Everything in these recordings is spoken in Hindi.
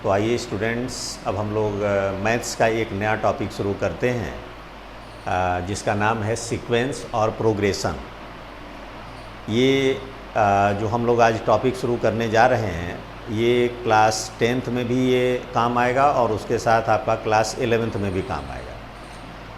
तो आइए स्टूडेंट्स, अब हम लोग मैथ्स का एक नया टॉपिक शुरू करते हैं जिसका नाम है सीक्वेंस और प्रोग्रेशन। ये जो हम लोग आज टॉपिक शुरू करने जा रहे हैं ये क्लास 10th में भी ये काम आएगा और उसके साथ आपका क्लास 11th में भी काम आएगा।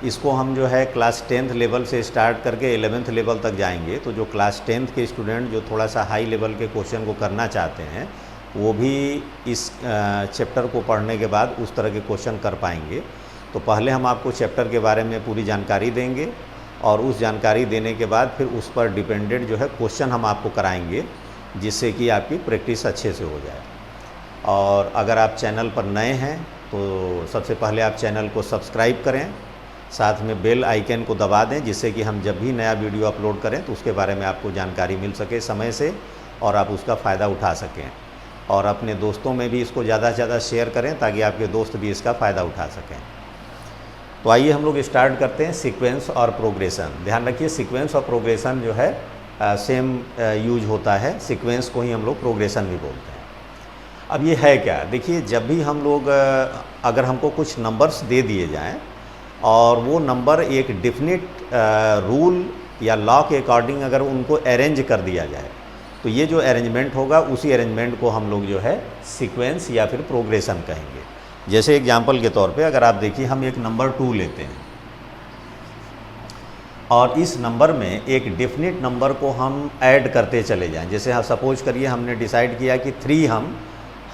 इसको हम जो है क्लास 10th लेवल से स्टार्ट करके 11th लेवल तक जाएंगे। तो जो क्लास 10th के स्टूडेंट जो थोड़ा सा हाई लेवल के क्वेश्चन को करना चाहते हैं वो भी इस चैप्टर को पढ़ने के बाद उस तरह के क्वेश्चन कर पाएंगे। तो पहले हम आपको चैप्टर के बारे में पूरी जानकारी देंगे और उस जानकारी देने के बाद फिर उस पर डिपेंडेंट जो है क्वेश्चन हम आपको कराएंगे, जिससे कि आपकी प्रैक्टिस अच्छे से हो जाए। और अगर आप चैनल पर नए हैं तो सबसे पहले आप चैनल को सब्सक्राइब करें, साथ में बेल आइकन को दबा दें, जिससे कि हम जब भी नया वीडियो अपलोड करें तो उसके बारे में आपको जानकारी मिल सके समय से और आप उसका फ़ायदा उठा सकें। और अपने दोस्तों में भी इसको ज़्यादा से ज़्यादा शेयर करें ताकि आपके दोस्त भी इसका फ़ायदा उठा सकें। तो आइए हम लोग स्टार्ट करते हैं सीक्वेंस और प्रोग्रेशन। ध्यान रखिए, सीक्वेंस और प्रोग्रेशन जो है सेम यूज होता है। सीक्वेंस को ही हम लोग प्रोग्रेशन भी बोलते हैं। अब ये है क्या, देखिए, जब भी हम लोग अगर हमको कुछ नंबर्स दे दिए जाएं और वो नंबर एक डिफिनिट रूल या लॉ के अकॉर्डिंग अगर उनको अरेंज कर दिया जाए तो ये जो अरेंजमेंट होगा उसी अरेंजमेंट को हम लोग जो है सीक्वेंस या फिर प्रोग्रेशन कहेंगे। जैसे एग्जांपल के तौर पे अगर आप देखिए, हम एक नंबर 2 लेते हैं और इस नंबर में एक डेफिनेट नंबर को हम ऐड करते चले जाएं। जैसे हम सपोज करिए हमने डिसाइड किया कि 3 हम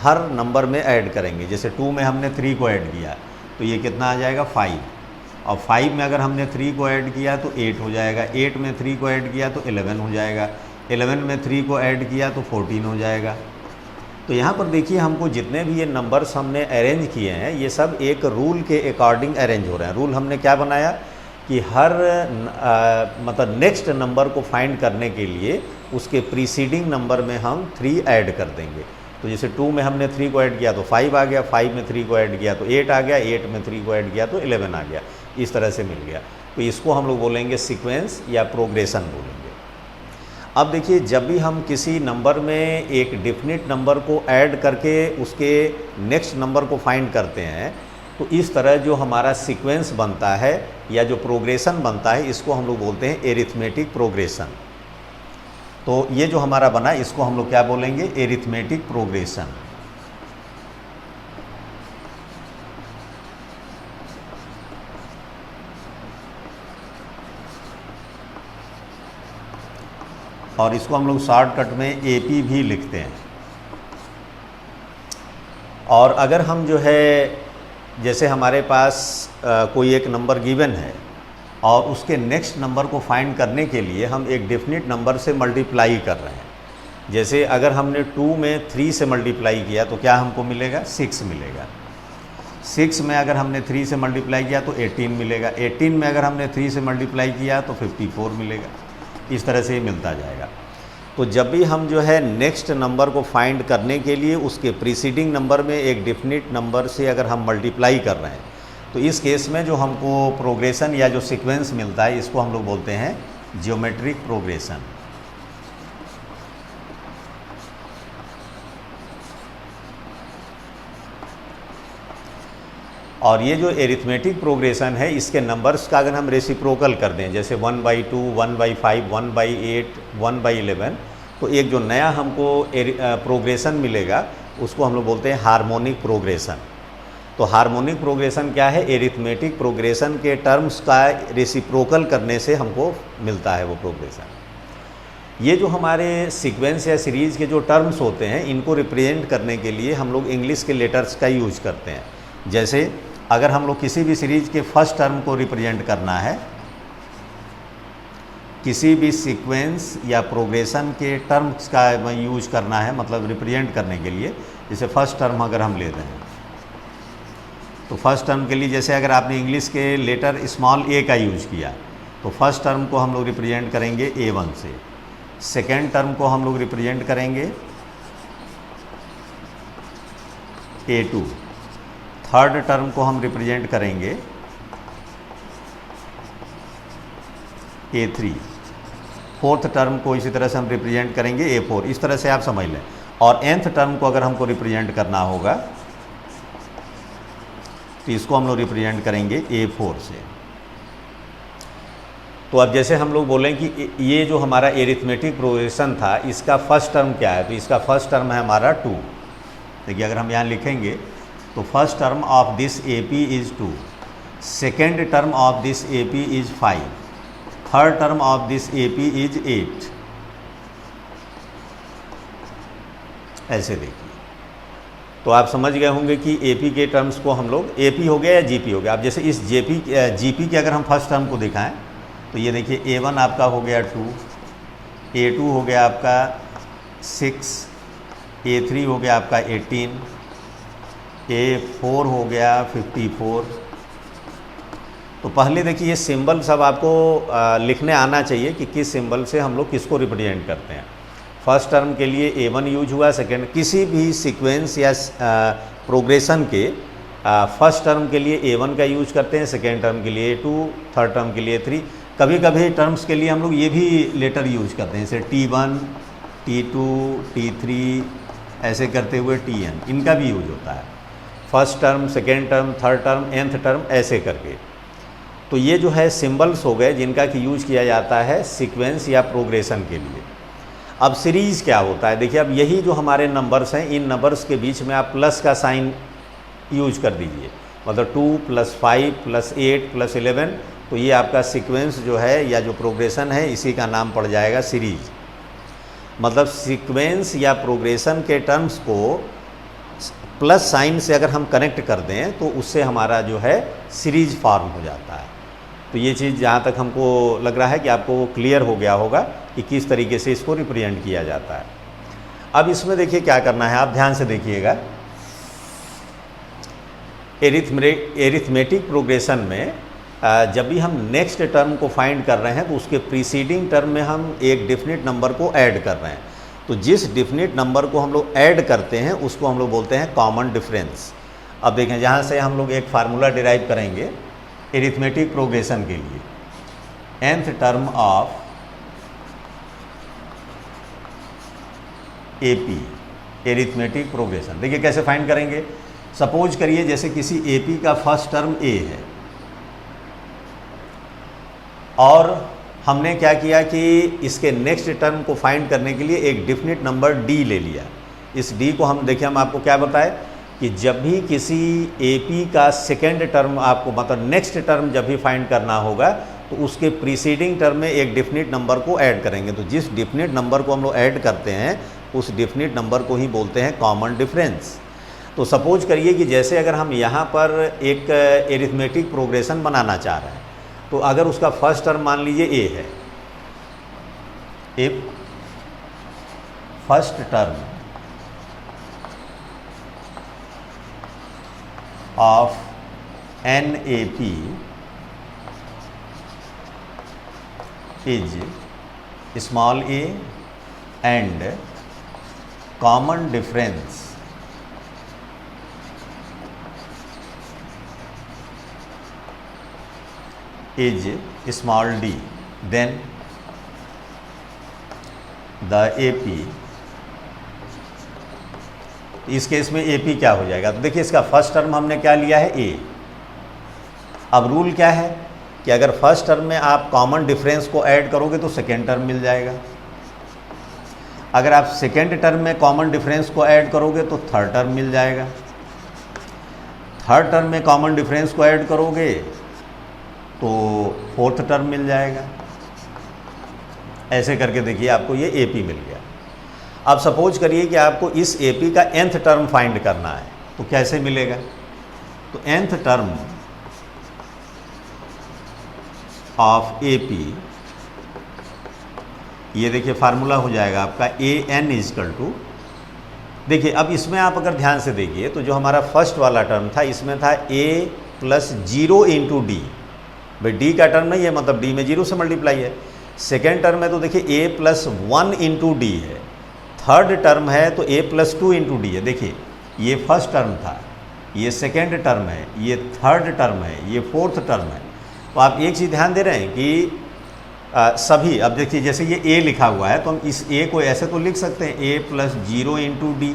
हर नंबर में ऐड करेंगे। जैसे 2 में हमने 3 को ऐड किया तो ये कितना आ जाएगा 5, और 5 में अगर हमने 3 को ऐड किया तो 8 हो जाएगा, 8 में 3 को ऐड किया तो 11 हो जाएगा, 11 में 3 को ऐड किया तो 14 हो जाएगा। तो यहाँ पर देखिए, हमको जितने भी ये नंबर्स हमने अरेंज किए हैं ये सब एक रूल के अकॉर्डिंग अरेंज हो रहे हैं। रूल हमने क्या बनाया कि हर मतलब नेक्स्ट नंबर को फाइंड करने के लिए उसके प्रीसीडिंग नंबर में हम 3 ऐड कर देंगे। तो जैसे 2 में हमने 3 को ऐड किया तो 5 आ गया, 5 में 3 को ऐड किया तो 8 आ गया, 8 में 3 को ऐड किया तो 11 आ गया, इस तरह से मिल गया। तो इसको हम लोग बोलेंगे सीक्वेंस या प्रोग्रेशन बोलेंगे। अब देखिए, जब भी हम किसी नंबर में एक डेफिनेट नंबर को ऐड करके उसके नेक्स्ट नंबर को फाइंड करते हैं तो इस तरह जो हमारा सीक्वेंस बनता है या जो प्रोग्रेशन बनता है इसको हम लोग बोलते हैं एरिथमेटिक प्रोग्रेशन। तो ये जो हमारा बना इसको हम लोग क्या बोलेंगे, एरिथमेटिक प्रोग्रेशन। और इसको हम लोग शॉर्टकट में एपी भी लिखते हैं। और अगर हम जो है जैसे हमारे पास कोई एक नंबर गिवन है और उसके नेक्स्ट नंबर को फाइंड करने के लिए हम एक डेफिनेट नंबर से मल्टीप्लाई कर रहे हैं। जैसे अगर हमने 2 में 3 से मल्टीप्लाई किया तो क्या हमको मिलेगा, 6 मिलेगा। 6 में अगर हमने 3 से मल्टीप्लाई किया तो 18 मिलेगा। 18 में अगर हमने 3 से मल्टीप्लाई किया तो 54 मिलेगा। इस तरह से ही मिलता जाएगा। तो जब भी हम जो है नेक्स्ट नंबर को फाइंड करने के लिए उसके प्रीसीडिंग नंबर में एक डेफिनेट नंबर से अगर हम मल्टीप्लाई कर रहे हैं तो इस केस में जो हमको प्रोग्रेशन या जो सीक्वेंस मिलता है इसको हम लोग बोलते हैं ज्योमेट्रिक प्रोग्रेशन। और ये जो एरिथमेटिक प्रोग्रेशन है इसके नंबर्स का अगर हम रेसिप्रोकल कर दें, जैसे 1/2, 1/5, 1/8, 1/11, तो एक जो नया हमको प्रोग्रेशन मिलेगा उसको हम लोग बोलते हैं हार्मोनिक प्रोग्रेशन। तो हार्मोनिक प्रोग्रेशन क्या है, एरिथमेटिक प्रोग्रेशन के टर्म्स का रेसिप्रोकल करने से हमको मिलता है वो प्रोग्रेशन। ये जो हमारे सीक्वेंस या सीरीज़ के जो टर्म्स होते हैं इनको रिप्रेजेंट करने के लिए हम लोग इंग्लिश के लेटर्स का यूज करते हैं। जैसे अगर हम लोग किसी भी सीरीज के फर्स्ट टर्म को रिप्रेजेंट करना है, किसी भी सीक्वेंस या प्रोग्रेशन के टर्म्स का यूज करना है, मतलब रिप्रेजेंट करने के लिए, जैसे फर्स्ट टर्म अगर हम ले रहे हैं तो फर्स्ट टर्म के लिए जैसे अगर आपने इंग्लिश के लेटर स्मॉल a का यूज किया तो फर्स्ट टर्म को हम लोग रिप्रेजेंट करेंगे A1 से, सेकेंड टर्म को हम लोग रिप्रेजेंट करेंगे A2, थर्ड टर्म को हम रिप्रेजेंट करेंगे A3, फोर्थ टर्म को इसी तरह से हम रिप्रेजेंट करेंगे A4। इस तरह से आप समझ लें। और nth टर्म को अगर हमको रिप्रेजेंट करना होगा तो इसको हम लोग रिप्रेजेंट करेंगे A4 से। तो अब जैसे हम लोग बोलें कि ये जो हमारा एरिथमेटिक प्रोग्रेशन था, इसका फर्स्ट टर्म क्या है, तो इसका फर्स्ट टर्म है हमारा 2। देखिए अगर हम यहाँ लिखेंगे तो first term of this AP is 2, second term of this AP is 5, third term of this AP is 8। ऐसे देखिए, तो आप समझ गए होंगे कि AP के टर्म्स को हम लोग AP हो गया या GP हो गया। अब जैसे इस GP के अगर हम फर्स्ट टर्म को दिखाएं तो ये देखिए A1 आपका हो गया 2, A2 हो गया आपका 6, A3 हो गया आपका 18, A4 हो गया 54। तो पहले देखिए ये सिंबल सब आपको लिखने आना चाहिए कि किस सिंबल से हम लोग किसको रिप्रेजेंट करते हैं। फर्स्ट टर्म के लिए A1 यूज हुआ, सेकेंड किसी भी सीक्वेंस या प्रोग्रेशन के फर्स्ट टर्म के लिए A1 का यूज करते हैं, सेकेंड टर्म के लिए A2, थर्ड टर्म के लिए 3। कभी कभी टर्म्स के लिए हम लोग ये भी लेटर यूज करते हैं, जैसे T1, T2, T3 ऐसे करते हुए Tn, इनका भी यूज होता है। First term, second term, third term, nth term ऐसे करके। तो ये जो है सिंबल्स हो गए जिनका कि यूज किया जाता है सीक्वेंस या प्रोग्रेशन के लिए। अब सीरीज़ क्या होता है, देखिए अब यही जो हमारे नंबर्स हैं, इन नंबर्स के बीच में आप प्लस का साइन यूज कर दीजिए, मतलब 2 + 5 + 8 + 11। तो ये आपका सीक्वेंस जो है या जो प्रोग्रेशन है, इसी का नाम पड़ जाएगा सीरीज। मतलब सीक्वेंस या प्रोग्रेशन के टर्म्स को प्लस साइन से अगर हम कनेक्ट कर दें तो उससे हमारा जो है सीरीज फॉर्म हो जाता है। तो ये चीज़ जहाँ तक हमको लग रहा है कि आपको क्लियर हो गया होगा कि किस तरीके से इसको रिप्रेजेंट किया जाता है। अब इसमें देखिए क्या करना है, आप ध्यान से देखिएगा। एरिथमेटिक प्रोग्रेशन में जब भी हम नेक्स्ट टर्म को फाइंड कर रहे हैं तो उसके प्रीसीडिंग टर्म में हम एक डेफिनेट नंबर को ऐड कर रहे हैं। तो जिस डेफिनेट नंबर को हम लोग ऐड करते हैं उसको हम लोग बोलते हैं कॉमन डिफरेंस। अब देखें, जहाँ से हम लोग एक फार्मूला डिराइव करेंगे एरिथमेटिक प्रोग्रेशन के लिए, nth term of AP arithmetic progression. देखिए कैसे फाइंड करेंगे। सपोज करिए जैसे किसी AP का फर्स्ट टर्म A है और हमने क्या किया कि इसके नेक्स्ट टर्म को फाइंड करने के लिए एक डेफिनेट नंबर D ले लिया। इस D को हम देखिए, हम आपको क्या बताएं कि जब भी किसी AP का सेकेंड टर्म आपको मतलब नेक्स्ट टर्म जब भी फाइंड करना होगा तो उसके प्रीसीडिंग टर्म में एक डेफिनेट नंबर को ऐड करेंगे। तो जिस डेफिनेट नंबर को हम लोग ऐड करते हैं उस डेफिनेट नंबर को ही बोलते हैं कॉमन डिफरेंस। तो सपोज करिए कि जैसे अगर हम यहाँ पर एक एरिथमेटिक प्रोग्रेशन बनाना चाह रहे हैं, तो अगर उसका फर्स्ट टर्म मान लीजिए A है, if first term of NAP is small a and common difference is small d, then the AP, इस केस में AP क्या हो जाएगा। तो देखिए इसका फर्स्ट टर्म हमने क्या लिया है A। अब रूल क्या है कि अगर फर्स्ट टर्म में आप कॉमन डिफरेंस को ऐड करोगे तो सेकेंड टर्म मिल जाएगा। अगर आप सेकेंड टर्म में कॉमन डिफरेंस को ऐड करोगे तो थर्ड टर्म मिल जाएगा। थर्ड टर्म में कॉमन डिफरेंस को ऐड करोगे तो फोर्थ टर्म मिल जाएगा। ऐसे करके देखिए आपको ये AP मिल गया। अब सपोज करिए कि आपको इस AP का nth टर्म फाइंड करना है, तो कैसे मिलेगा। तो nth टर्म ऑफ AP, ये देखिए फार्मूला हो जाएगा आपका AN = देखिए अब इसमें आप अगर ध्यान से देखिए तो जो हमारा फर्स्ट वाला टर्म था इसमें था A + 0 × D। भाई D का टर्म नहीं है, मतलब D में 0 से मल्टीप्लाई है। सेकेंड टर्म है तो देखिए A + 1 × D है। थर्ड टर्म है तो A + 2 × D है। देखिए ये फर्स्ट टर्म था, ये सेकेंड टर्म है, ये थर्ड टर्म है, ये फोर्थ टर्म है। तो आप एक चीज़ ध्यान दे रहे हैं कि सभी, अब देखिए जैसे ये A लिखा हुआ है तो हम इस A को ऐसे तो लिख सकते हैं A + 0 × D।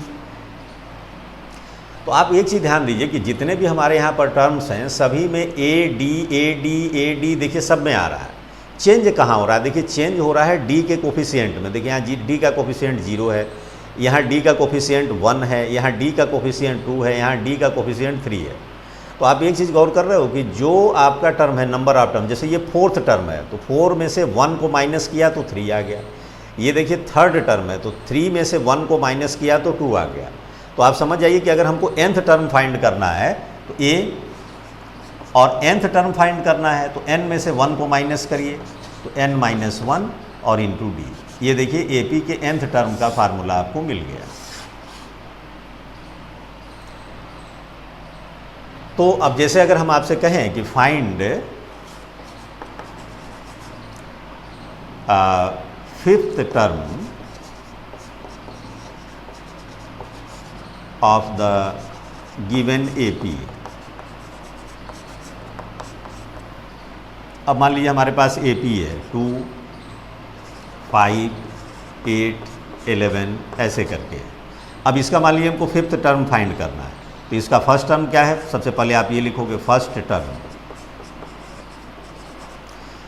तो आप एक चीज़ ध्यान दीजिए कि जितने भी हमारे यहाँ पर टर्म्स हैं सभी में ए डी देखिए सब में आ रहा है। चेंज कहाँ हो रहा है? देखिए चेंज हो रहा है डी के कोफिशिएंट में। देखिए यहाँ डी का कोफिशिएंट 0 है, यहाँ डी का कोफिशिएंट 1 है, यहाँ डी का कोफिशिएंट 2 है, यहाँ डी का कोफिशिएंट 3 है। तो आप एक चीज़ गौर कर रहे हो कि जो आपका टर्म है नंबर ऑफ टर्म, जैसे ये 4th टर्म है तो 4 में से 1 को माइनस किया तो 3 आ गया। ये देखिए 3rd टर्म है तो 3 में से 1 को माइनस किया तो 2 आ गया। तो आप समझ जाइए कि अगर हमको nth टर्म फाइंड करना है तो a, और nth टर्म फाइंड करना है तो n में से 1 को माइनस करिए तो n माइनस 1 और इंटू डी। ये देखिए AP के nth टर्म का फार्मूला आपको मिल गया। तो अब जैसे अगर हम आपसे कहें कि find 5th term of the given AP। अब मान लीजिए हमारे पास AP है 2, 5, 8, 11 ऐसे करके। अब इसका मान लीजिए हमको 5th टर्म फाइंड करना है तो इसका फर्स्ट टर्म क्या है? सबसे पहले आप ये लिखोगे फर्स्ट टर्म।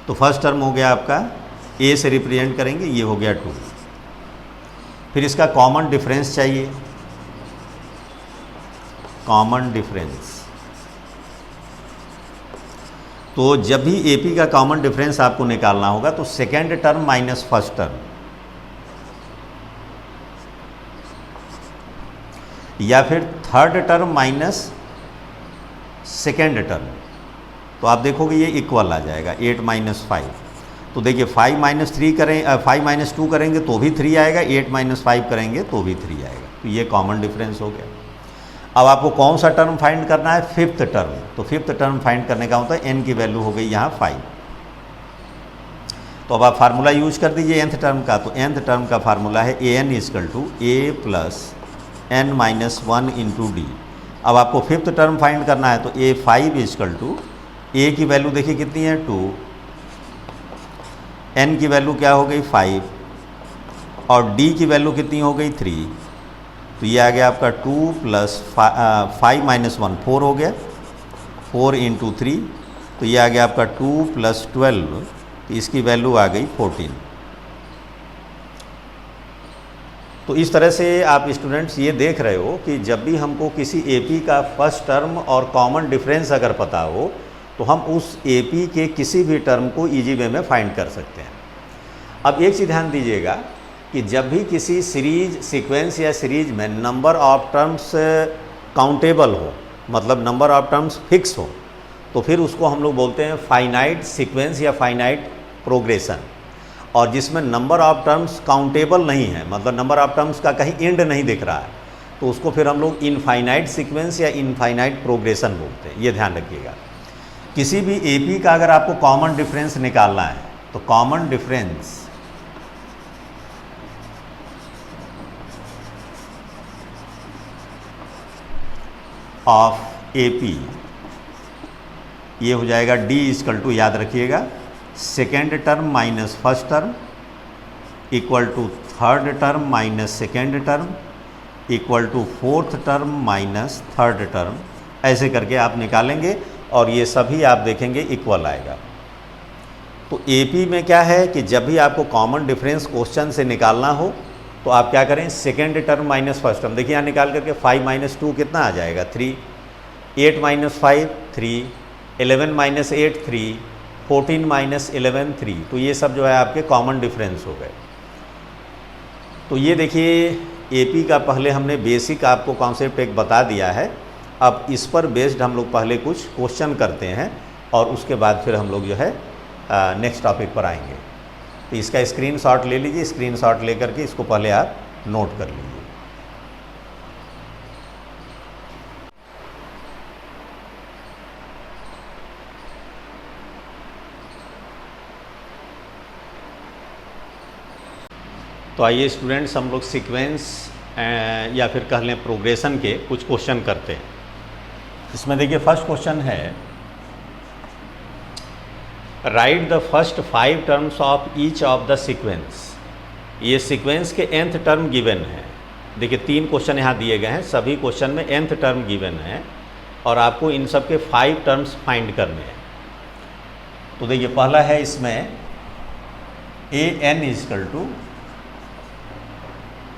तो फर्स्ट टर्म हो गया आपका A से रिप्रेजेंट करेंगे, ये हो गया 2। फिर इसका कॉमन डिफरेंस चाहिए, कॉमन डिफरेंस। तो जब भी AP का कॉमन डिफरेंस आपको निकालना होगा तो second term minus first term, या फिर 3rd term minus second term. तो आप देखोगे ये इक्वल आ जाएगा 8 माइनस 5। तो देखिए 5 माइनस 3 करें 5 माइनस 2 करेंगे तो भी 3 आएगा, 8 माइनस 5 करेंगे तो भी 3 आएगा। तो ये कॉमन डिफरेंस हो गया। अब आपको कौन सा टर्म फाइंड करना है? 5th term. तो 5th टर्म फाइंड करने का मतलब n की वैल्यू हो गई यहाँ 5। तो अब आप फार्मूला यूज कर दीजिए nth टर्म का। तो nth टर्म का फार्मूला है an equal to a plus n minus 1 into D. अब आपको 5th टर्म फाइंड करना है तो a5 इजकल टू a की वैल्यू देखिए कितनी है 2, n की वैल्यू क्या हो गई 5 और d की वैल्यू कितनी हो गई 3। तो ये आ गया आपका 2 प्लस 5 माइनस 1 4 हो गया, 4 इंटू 3। तो ये आ गया आपका 2 प्लस 12, तो इसकी वैल्यू आ गई 14। तो इस तरह से आप स्टूडेंट्स ये देख रहे हो कि जब भी हमको किसी AP का फर्स्ट टर्म और कॉमन डिफरेंस अगर पता हो तो हम उस AP के किसी भी टर्म को ईजी वे में फाइंड कर सकते हैं। अब एक चीज़ ध्यान दीजिएगा कि जब भी किसी सीरीज सीक्वेंस या सीरीज में नंबर ऑफ टर्म्स काउंटेबल हो, मतलब नंबर ऑफ टर्म्स फिक्स हो, तो फिर उसको हम लोग बोलते हैं फाइनाइट सीक्वेंस या फाइनाइट प्रोग्रेशन। और जिसमें नंबर ऑफ टर्म्स काउंटेबल नहीं है, मतलब नंबर ऑफ टर्म्स का कहीं एंड नहीं दिख रहा है, तो उसको फिर हम लोग इनफाइनाइट सीक्वेंस या इनफाइनाइट प्रोग्रेशन बोलते हैं। ये ध्यान रखिएगा। किसी भी AP का अगर आपको कॉमन डिफरेंस निकालना है तो कॉमन डिफरेंस ऑफ AP ये हो जाएगा D इजकल टू, याद रखिएगा, second term minus first term equal to 3rd term minus second term equal to 4th term minus 3rd term. ऐसे करके आप निकालेंगे और ये सभी आप देखेंगे इक्वल आएगा। तो AP में क्या है कि जब भी आपको कॉमन डिफरेंस क्वेश्चन से निकालना हो तो आप क्या करें, second term minus first term. देखिए यहाँ निकाल करके 5 माइनस 2 कितना आ जाएगा 3, 8 माइनस 5 3, 11 माइनस 8 3, 14 माइनस 11 3। तो ये सब जो है आपके कॉमन डिफरेंस हो गए। तो ये देखिए AP का पहले हमने बेसिक आपको कॉन्सेप्ट एक बता दिया है। अब इस पर बेस्ड हम लोग पहले कुछ क्वेश्चन करते हैं और उसके बाद फिर हम लोग जो है नेक्स्ट टॉपिक पर आएंगे। तो इसका स्क्रीनशॉट ले लीजिए, स्क्रीनशॉट लेकर के इसको पहले आप नोट कर लीजिए। तो आइए स्टूडेंट्स हम लोग सीक्वेंस या फिर कह लें प्रोग्रेशन के कुछ क्वेश्चन करते हैं। इसमें देखिए फर्स्ट क्वेश्चन है, right the first 5 terms of each of the sequence. ये सीक्वेंस के nth टर्म गिवन है देखिए 3 क्वेश्चन यहाँ दिए गए हैं, सभी क्वेश्चन में nth टर्म गिवन है और आपको इन सब के 5 टर्म्स फाइंड करने हैं। तो देखिए पहला है इसमें an इजकल टू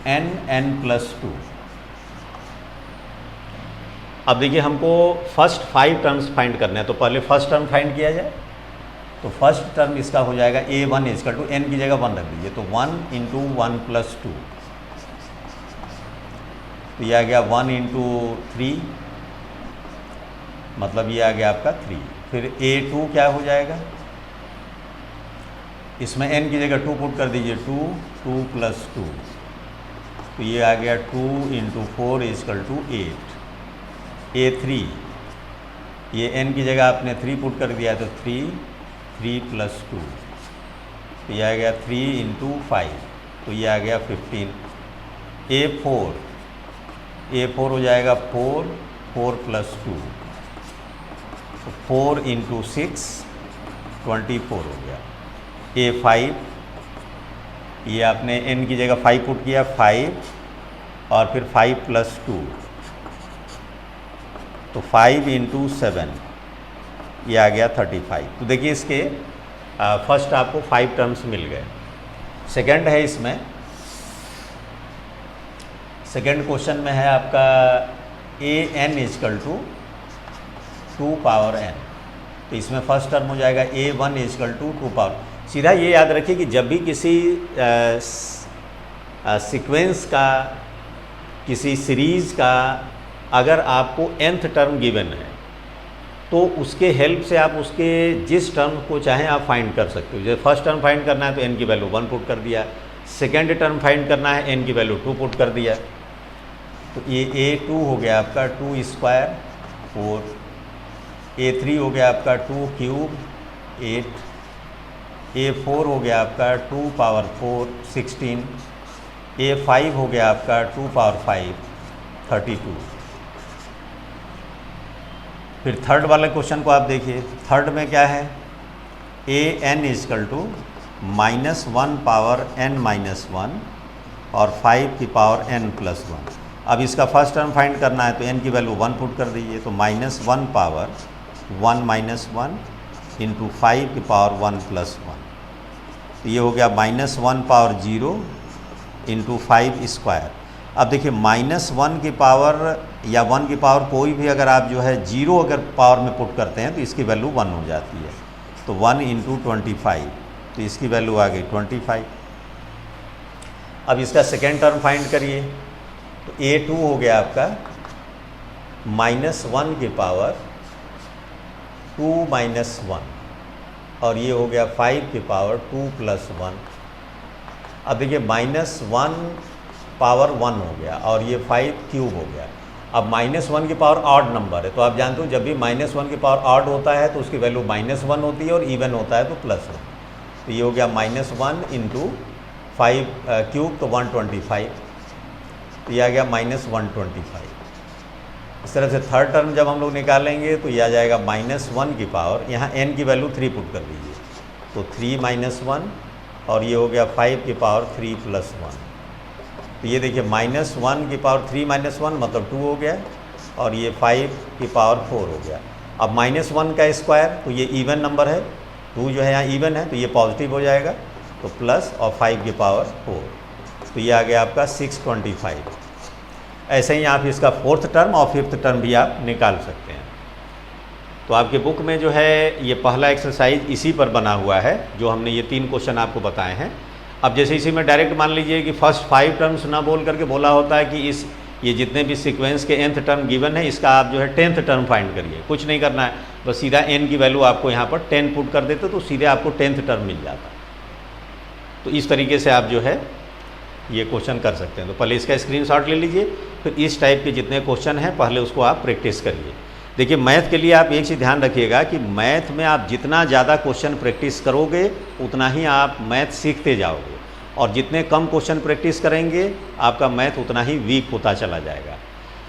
n+2। अब देखिए हमको फर्स्ट 5 टर्म्स फाइंड करने हैं, तो पहले फर्स्ट टर्म फाइंड किया जाए। तो फर्स्ट टर्म इसका हो जाएगा a1 इजकल टू n की जगह 1 रख दीजिए, तो 1 इंटू 1+2, तो ये आ गया 1 इंटू 3, मतलब ये आ गया आपका 3। फिर a2 क्या हो जाएगा, इसमें n की जगह 2 पुट कर दीजिए, 2+2, तो ये आ गया 2 इंटू 4 इजकल टू 8। a3, ये n की जगह आपने 3 पुट कर दिया, तो 3+2, तो ये आ गया 3 इंटू 5, तो ये आ गया 15। a4 हो जाएगा 4+2, तो 4 इंटू 6 24 हो गया। a5, ये आपने n की जगह 5 पुट किया, 5 और फिर 5+2, तो 5 इंटू 7, ये आ गया 35। तो देखिए इसके फर्स्ट आपको 5 टर्म्स मिल गए। सेकंड है इसमें, सेकंड क्वेश्चन में है आपका an equal to 2 power n, तो इसमें फर्स्ट टर्म हो जाएगा a1 इजकल टू 2 पावर। सीधा ये याद रखिए कि जब भी किसी सीक्वेंस का, किसी सीरीज़ का अगर आपको nth टर्म गिवन है तो उसके हेल्प से आप उसके जिस टर्म को चाहें आप फाइंड कर सकते हो। जैसे फर्स्ट टर्म फाइंड करना है तो n की वैल्यू 1 पुट कर दिया, सेकेंड टर्म फाइंड करना है n की वैल्यू 2 पुट कर दिया, तो ये a2 हो गया आपका 2 स्क्वायर 4, a3 हो गया आपका 2 क्यूब 8, a4 हो गया आपका 2 पावर 4 16, a5 हो गया आपका 2 पावर 5 32। फिर थर्ड वाले क्वेश्चन को आप देखिए, थर्ड में क्या है, an equal to -1 power n-1 और 5 की पावर n+1। अब इसका फर्स्ट टर्म फाइंड करना है तो n की वैल्यू 1 पुट कर दीजिए, तो -1 पावर 1 इंटू 5 की पावर 1+1, तो ये हो गया -1 पावर 0 इंटू 5 स्क्वायर। अब देखिए -1 की पावर या 1 की पावर कोई भी अगर आप जो है 0 अगर पावर में पुट करते हैं तो इसकी वैल्यू 1 हो जाती है, तो 1 इंटू 25, तो इसकी वैल्यू आ गई 25। अब इसका सेकेंड टर्म फाइंड करिए, तो a2 हो गया आपका -1 की पावर 2-1 और ये हो गया 5 की पावर 2+1। अब देखिए -1 पावर 1 हो गया और ये 5 क्यूब हो गया। अब -1 की पावर ऑड नंबर है, तो आप जानते हो जब भी -1 की पावर ऑड होता है तो उसकी वैल्यू -1 होती है और इवन होता है तो +1, तो ये हो गया -1 इंटू 5 क्यूब, तो 125, तो ये आ गया -125। इस तरह से थर्ड टर्म जब हम लोग निकालेंगे तो ये आ जाएगा -1 की पावर, यहाँ n की वैल्यू 3 पुट कर दीजिए, तो 3-1 और ये हो गया 5 की पावर 3+1, तो ये देखिए -1 की पावर 3-1 मतलब 2 हो गया और ये 5 की पावर 4 हो गया। अब -1 का स्क्वायर, तो ये इवन नंबर है, 2 जो है यहाँ इवन है तो ये पॉजिटिव हो जाएगा, तो प्लस और 5 की पावर 4, तो ये आ गया आपका 625। ऐसे ही आप इसका फोर्थ टर्म और फिफ्थ टर्म भी आप निकाल सकते हैं। तो आपके बुक में जो है ये पहला एक्सरसाइज इसी पर बना हुआ है, जो हमने ये 3 क्वेश्चन आपको बताए हैं। अब जैसे इसी में डायरेक्ट मान लीजिए कि फर्स्ट 5 टर्म्स ना बोल करके बोला होता है कि ये जितने भी सीक्वेंस के nth टर्म गिवन है इसका आप जो है 10th टर्म फाइंड करिए, कुछ नहीं करना है, बस सीधा n की वैल्यू आपको यहाँ पर 10 पुट कर देते तो सीधे आपको 10th टर्म मिल जाता। तो इस तरीके से आप जो है ये क्वेश्चन कर सकते हैं। तो पहले इसका स्क्रीनशॉट ले लीजिए, फिर इस टाइप के जितने क्वेश्चन हैं पहले उसको आप प्रैक्टिस करिए। देखिए मैथ के लिए आप एक चीज़ ध्यान रखिएगा कि मैथ में आप जितना ज़्यादा क्वेश्चन प्रैक्टिस करोगे उतना ही आप मैथ सीखते जाओगे, और जितने कम क्वेश्चन प्रैक्टिस करेंगे आपका मैथ उतना ही वीक होता चला जाएगा।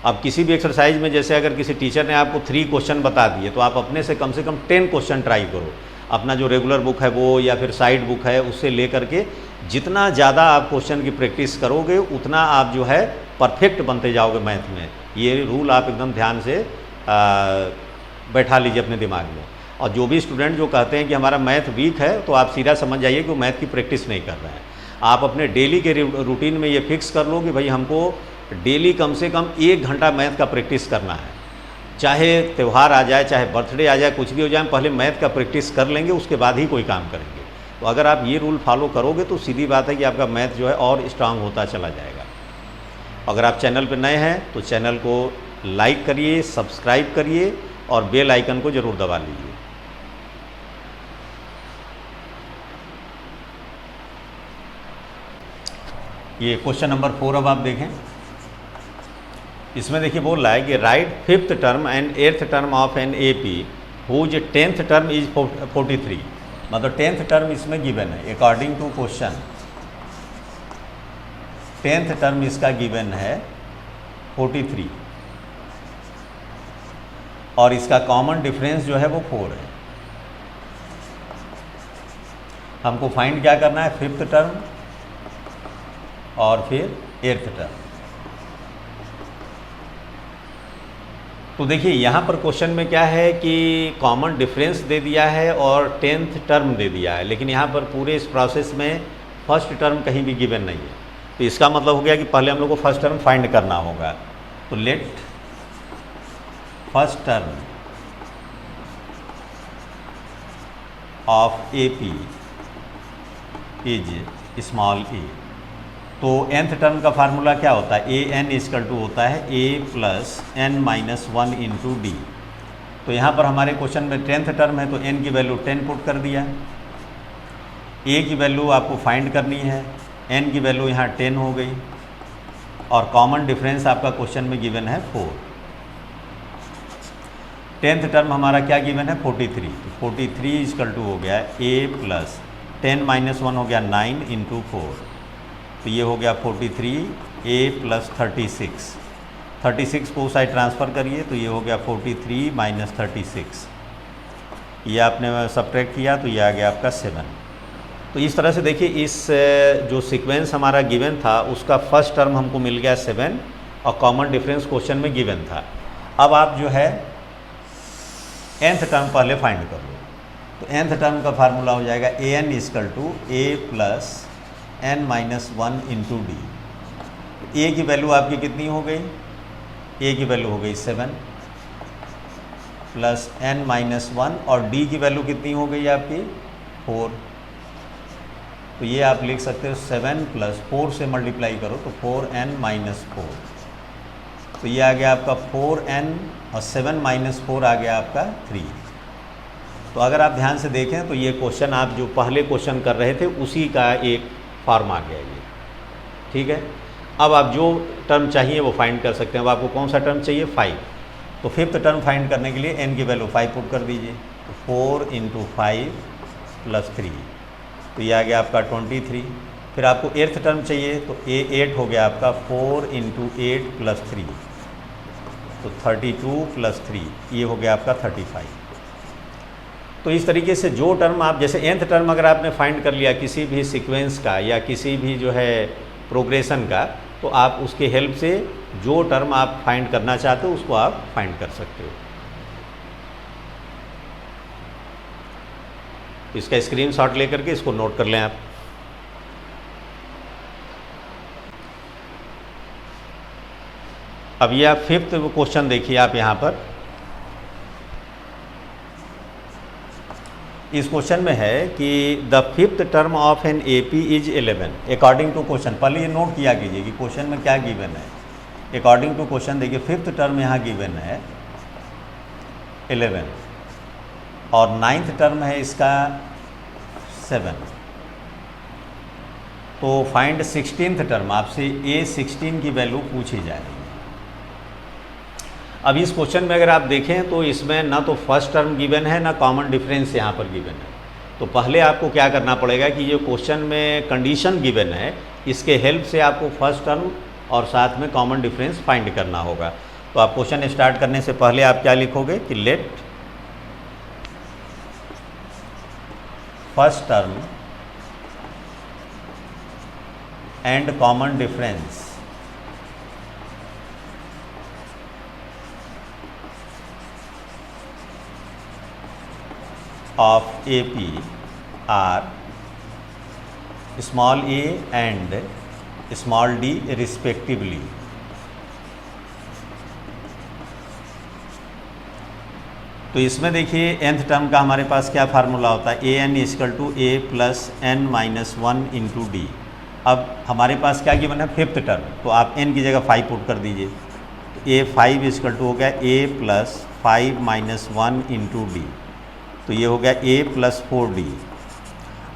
अब किसी भी एक्सरसाइज में जैसे अगर किसी टीचर ने आपको 3 क्वेश्चन बता दिए तो आप अपने से कम 10 क्वेश्चन ट्राई करो। अपना जो रेगुलर बुक है वो या फिर साइड बुक है उससे ले करके जितना ज़्यादा आप क्वेश्चन की प्रैक्टिस करोगे उतना आप जो है परफेक्ट बनते जाओगे मैथ में। ये रूल आप एकदम ध्यान से बैठा लीजिए अपने दिमाग में। और जो भी स्टूडेंट जो कहते हैं कि हमारा मैथ वीक है, तो आप सीधा समझ जाइए कि वो मैथ की प्रैक्टिस नहीं कर रहे हैं। आप अपने डेली के रूटीन में ये फिक्स कर लो कि भाई हमको डेली कम से कम 1 घंटा मैथ का प्रैक्टिस करना है। चाहे त्यौहार आ जाए, चाहे बर्थडे आ जाए, कुछ भी हो जाए, पहले मैथ का प्रैक्टिस कर लेंगे, उसके बाद ही कोई काम करेंगे। तो अगर आप ये रूल फॉलो करोगे तो सीधी बात है कि आपका मैथ जो है और स्ट्रांग होता चला जाएगा। अगर आप चैनल पर नए हैं तो चैनल को लाइक करिए, सब्सक्राइब करिए और बेल आइकन को ज़रूर दबा लीजिए। ये क्वेश्चन नंबर 4 अब आप देखें। इसमें देखिए बोल रहा है कि right 5th term and 8th term of an AP whose 10th term is 43। मतलब 10th टर्म इसमें गिवन है according to question. 10th term इसका गिवन है 43 और इसका कॉमन डिफरेंस जो है वो 4 है। हमको फाइंड क्या करना है, 5th टर्म और फिर 8th टर्म। तो देखिए यहाँ पर क्वेश्चन में क्या है कि कॉमन डिफरेंस दे दिया है और 10th टर्म दे दिया है, लेकिन यहाँ पर पूरे इस प्रोसेस में फर्स्ट टर्म कहीं भी गिवन नहीं है। तो इसका मतलब हो गया कि पहले हम लोग को फर्स्ट टर्म फाइंड करना होगा। तो let first term of AP is small a। तो nth टर्म का फार्मूला क्या होता है, an इक्वल टू होता है a plus n minus 1 into d. तो यहाँ पर हमारे क्वेश्चन में 10th टर्म है तो n की वैल्यू 10 पुट कर दिया। a की वैल्यू आपको फाइंड करनी है, n की वैल्यू यहाँ 10 हो गई और कॉमन डिफरेंस आपका क्वेश्चन में गिवन है 4। 10th टर्म हमारा क्या गिवन है 43। तो 43 इक्वल टू हो गया a प्लस 10 माइनस 1 हो गया 9 इंटू 4। तो ये हो गया 43 a प्लस 36 को उस साइड ट्रांसफ़र करिए तो ये हो गया 43 माइनस 36। ये आपने सब्ट्रैक्ट किया तो ये आ गया आपका 7। तो इस तरह से देखिए इस जो सीक्वेंस हमारा गिवन था उसका फर्स्ट टर्म हमको मिल गया 7 और कॉमन डिफरेंस क्वेश्चन में गिवन था। अब आप जो है nth टर्म पहले फाइंड कर लो। तो nth टर्म का फार्मूला हो जाएगा an equal to a plus n minus 1 into D. a की वैल्यू आपकी कितनी हो गई, a की वैल्यू हो गई 7 प्लस n माइनस 1 और d की वैल्यू कितनी हो गई आपकी 4। तो ये आप लिख सकते हो 7 प्लस 4 से मल्टीप्लाई करो तो 4n माइनस 4। तो ये आ गया आपका 4n और 7 माइनस 4 आ गया आपका 3। तो अगर आप ध्यान से देखें तो ये क्वेश्चन आप जो पहले क्वेश्चन कर रहे थे उसी का एक फॉर्म आ गया ये, ठीक है। अब आप जो टर्म चाहिए वो फाइंड कर सकते हैं। अब आपको कौन सा टर्म चाहिए 5। तो 5th टर्म फाइंड करने के लिए n की वैल्यू 5 पुट कर दीजिए। तो 4 इंटू 5 प्लस 3 तो ये आ गया आपका 23। फिर आपको 8th टर्म चाहिए तो 8 हो गया आपका 4 इंटू 8 प्लस 3 तो 32 प्लस 3 ये हो गया आपका 35। तो इस तरीके से जो टर्म आप जैसे nth टर्म अगर आपने फाइंड कर लिया किसी भी सीक्वेंस का या किसी भी जो है प्रोग्रेशन का, तो आप उसके हेल्प से जो टर्म आप फाइंड करना चाहते हो उसको आप फाइंड कर सकते हो। इसका स्क्रीनशॉट लेकर के इसको नोट कर लें आप। अब यह 5th क्वेश्चन देखिए आप यहाँ पर। इस क्वेश्चन में है कि the 5th term of an AP is 11 according to question. पहले ये नोट किया कीजिए कि क्वेश्चन में क्या गिवन है। अकॉर्डिंग टू क्वेश्चन देखिए 5th टर्म यहाँ गिवन है 11 और 9th टर्म है इसका 7। तो फाइंड 16th टर्म, आपसे A16 की वैल्यू पूछी जा रही है। अब इस क्वेश्चन में अगर आप देखें तो इसमें ना तो फर्स्ट टर्म गिवन है ना कॉमन डिफरेंस यहाँ पर गिवन है। तो पहले आपको क्या करना पड़ेगा कि ये क्वेश्चन में कंडीशन गिवन है, इसके हेल्प से आपको फर्स्ट टर्म और साथ में कॉमन डिफरेंस फाइंड करना होगा। तो आप क्वेश्चन स्टार्ट करने से पहले आप क्या लिखोगे कि let first term and common difference of A P R small A and small D respectively. तो इसमें देखिए nth टर्म का हमारे पास क्या फार्मूला होता है, a n equal to a plus n minus one into D. अब हमारे पास क्या गिवन है, फिफ्थ टर्म, तो आप n की जगह 5 पुट कर दीजिए। तो ए 5 इक्वल टू हो गया a plus 5 minus one into d, तो ये हो गया ए प्लस 4d।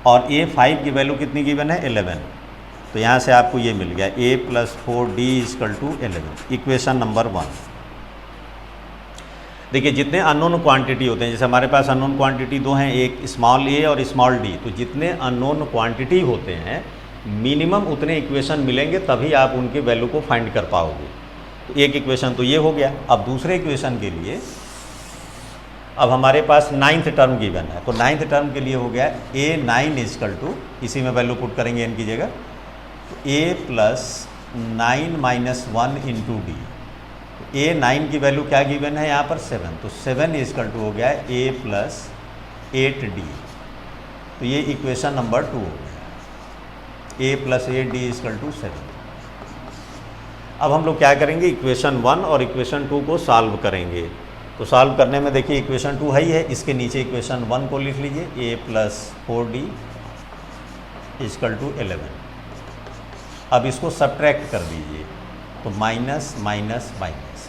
और ए 5 की वैल्यू कितनी गिवन है, 11, तो यहाँ से आपको ये मिल गया a plus 4d equal to 11, equation number 1। देखिए जितने अननोन क्वांटिटी होते हैं, जैसे हमारे पास अननोन क्वांटिटी दो हैं, एक स्मॉल ए और स्मॉल डी, तो जितने अननोन क्वांटिटी होते हैं मिनिमम उतने इक्वेशन मिलेंगे, तभी आप उनके वैल्यू को फाइंड कर पाओगे। तो एक इक्वेशन तो ये हो गया। अब दूसरे इक्वेशन के लिए अब हमारे पास 9th टर्म गिवन है, तो 9th टर्म के लिए हो गया ए 9 इक्वल टू, इसी में वैल्यू पुट करेंगे n की जगह, तो ए प्लस 9 माइनस 1 इंटू डी। ए 9 की वैल्यू क्या गिवन है यहाँ पर, 7, तो 7 इक्वल टू हो गया ए प्लस 8d। तो ये इक्वेशन नंबर 2 हो गया, a plus 8d equal to 7। अब हम लोग क्या करेंगे, इक्वेशन 1 और इक्वेशन 2 को सॉल्व करेंगे। तो सॉल्व करने में देखिए इक्वेशन 2 है ही है, इसके नीचे इक्वेशन 1 को लिख लीजिए, ए प्लस 4d इक्वल टू 11। अब इसको सब्ट्रैक्ट कर दीजिए, तो माइनस माइनस माइनस,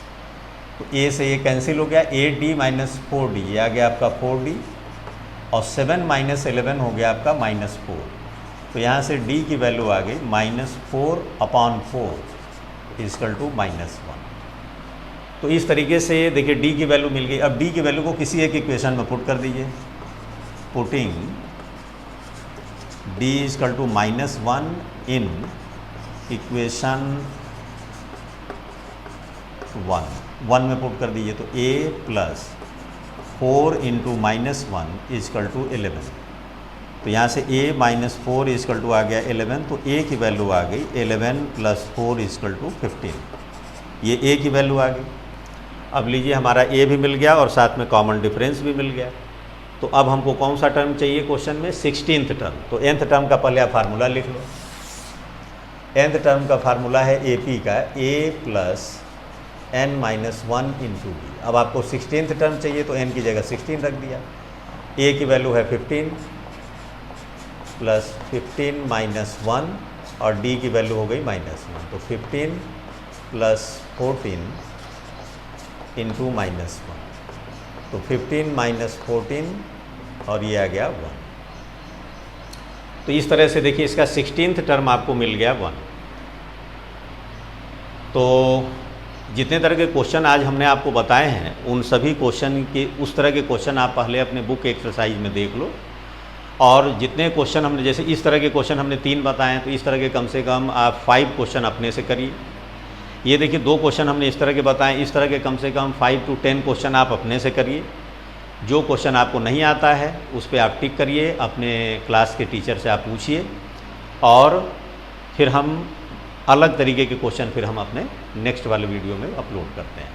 तो ए से ये कैंसिल हो गया, 8d माइनस 4d, ये आ गया आपका 4d, और 7 माइनस 11 हो गया आपका माइनस 4। तो यहाँ से d की वैल्यू आ गई -4/4 इक्वल टू -1। तो इस तरीके से देखिए d की वैल्यू मिल गई। अब d की वैल्यू को किसी एक इक्वेशन में पुट कर दीजिए, putting d equal to -1 in equation 1 में पुट कर दीजिए, तो a plus 4 into minus 1 equal to 11। तो यहाँ से a माइनस 4 इक्वल टू आ गया 11, तो a की वैल्यू आ गई 11 प्लस 4 इक्वल टू 15, ये a की वैल्यू आ गई। अब लीजिए हमारा a भी मिल गया और साथ में कॉमन डिफरेंस भी मिल गया। तो अब हमको कौन सा टर्म चाहिए क्वेश्चन में, 16th टर्म। तो nth टर्म का पहले आप फार्मूला लिख लो। nth टर्म का फार्मूला है ए पी का, a plus n minus 1 into D. अब आपको 16th टर्म चाहिए तो n की जगह 16 रख दिया, a की वैल्यू है 15 प्लस 15 माइनस 1 और d की वैल्यू हो गई -1, तो 15 प्लस 14 इंटू -1, तो 15 माइनस 14 और ये आ गया 1। तो इस तरह से देखिए इसका 16th टर्म आपको मिल गया 1। तो जितने तरह के क्वेश्चन आज हमने आपको बताए हैं, उन सभी क्वेश्चन के उस तरह के क्वेश्चन आप पहले अपने बुक एक्सरसाइज में देख लो। और जितने क्वेश्चन हमने, जैसे इस तरह के क्वेश्चन हमने 3 बताए हैं, तो इस तरह के कम से कम आप 5 क्वेश्चन अपने से करिए। ये देखिए 2 क्वेश्चन हमने इस तरह के बताएं, इस तरह के कम से कम 5 to 10 क्वेश्चन आप अपने से करिए। जो क्वेश्चन आपको नहीं आता है उस पर आप टिक करिए, अपने क्लास के टीचर से आप पूछिए, और फिर हम अलग तरीके के क्वेश्चन फिर हम अपने नेक्स्ट वाले वीडियो में अपलोड करते हैं।